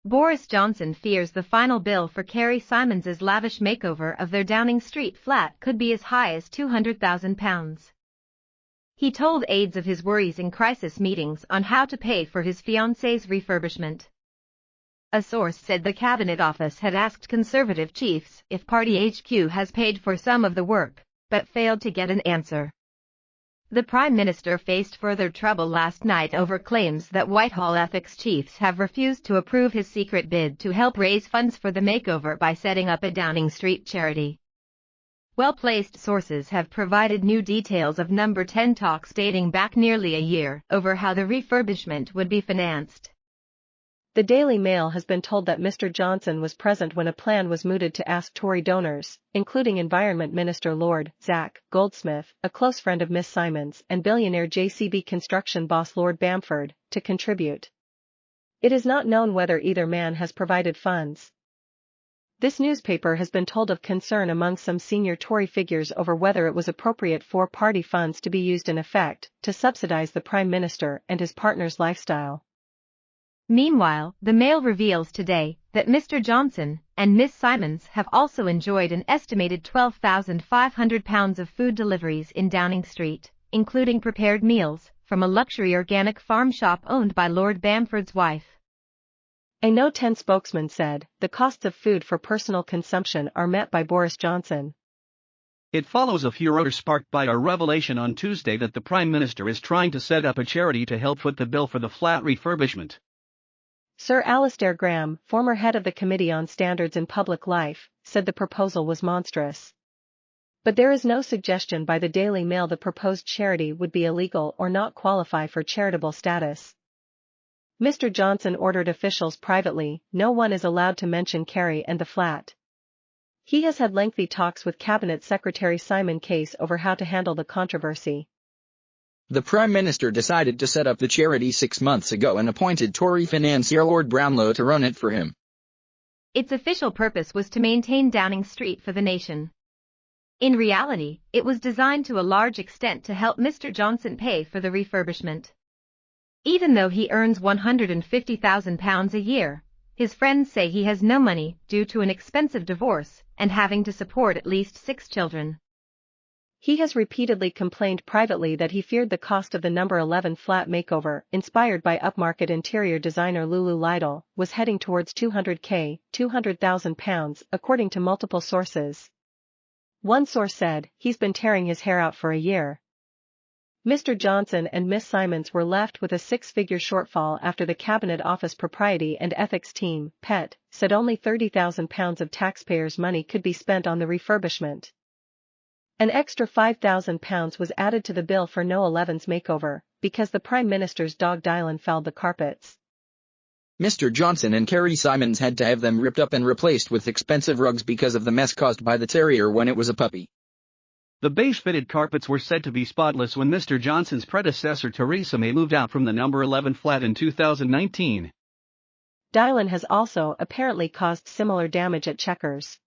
Boris Johnson fears the final bill for Carrie Symonds' lavish makeover of their Downing Street flat could be as high as £200,000. He told aides of his worries in crisis meetings on how to pay for his fiancee's refurbishment. A source said the Cabinet Office had asked Conservative chiefs if Party HQ has paid for some of the work, but failed to get an answer. The Prime Minister faced further trouble last night over claims that Whitehall ethics chiefs have refused to approve his secret bid to help raise funds for the makeover by setting up a Downing Street charity. Well-placed sources have provided new details of No. 10 talks dating back nearly a year over how the refurbishment would be financed. The Daily Mail has been told that Mr. Johnson was present when a plan was mooted to ask Tory donors, including Environment Minister Lord Zach Goldsmith, a close friend of Miss Symonds, and billionaire JCB construction boss Lord Bamford, to contribute. It is not known whether either man has provided funds. This newspaper has been told of concern among some senior Tory figures over whether it was appropriate for party funds to be used in effect to subsidize the Prime Minister and his partner's lifestyle. Meanwhile, the Mail reveals today that Mr. Johnson and Miss Symonds have also enjoyed an estimated £12,500 of food deliveries in Downing Street, including prepared meals from a luxury organic farm shop owned by Lord Bamford's wife. A No 10 spokesman said, the costs of food for personal consumption are met by Boris Johnson. It follows a furor sparked by a revelation on Tuesday that the Prime Minister is trying to set up a charity to help foot the bill for the flat refurbishment. Sir Alistair Graham, former head of the Committee on Standards in Public Life, said the proposal was monstrous. But there is no suggestion by the Daily Mail the proposed charity would be illegal or not qualify for charitable status. Mr. Johnson ordered officials privately, no one is allowed to mention Carrie and the flat. He has had lengthy talks with Cabinet Secretary Simon Case over how to handle the controversy. The Prime Minister decided to set up the charity 6 months ago and appointed Tory financier Lord Brownlow to run it for him. Its official purpose was to maintain Downing Street for the nation. In reality, it was designed to a large extent to help Mr. Johnson pay for the refurbishment. Even though he earns £150,000 a year, his friends say he has no money due to an expensive divorce and having to support at least 6 children. He has repeatedly complained privately that he feared the cost of the No. 11 flat makeover, inspired by upmarket interior designer Lulu Lytle, was heading towards £200,000, according to multiple sources. One source said, he's been tearing his hair out for a year. Mr. Johnson and Miss Symonds were left with a 6-figure shortfall after the Cabinet Office Propriety and Ethics Team, PET, said only £30,000 of taxpayers' money could be spent on the refurbishment. An extra £5,000 was added to the bill for No 11's makeover, because the Prime Minister's dog Dylan fouled the carpets. Mr. Johnson and Carrie Symonds had to have them ripped up and replaced with expensive rugs because of the mess caused by the terrier when it was a puppy. The beige-fitted carpets were said to be spotless when Mr. Johnson's predecessor Theresa May moved out from the No. 11 flat in 2019. Dylan has also apparently caused similar damage at Chequers.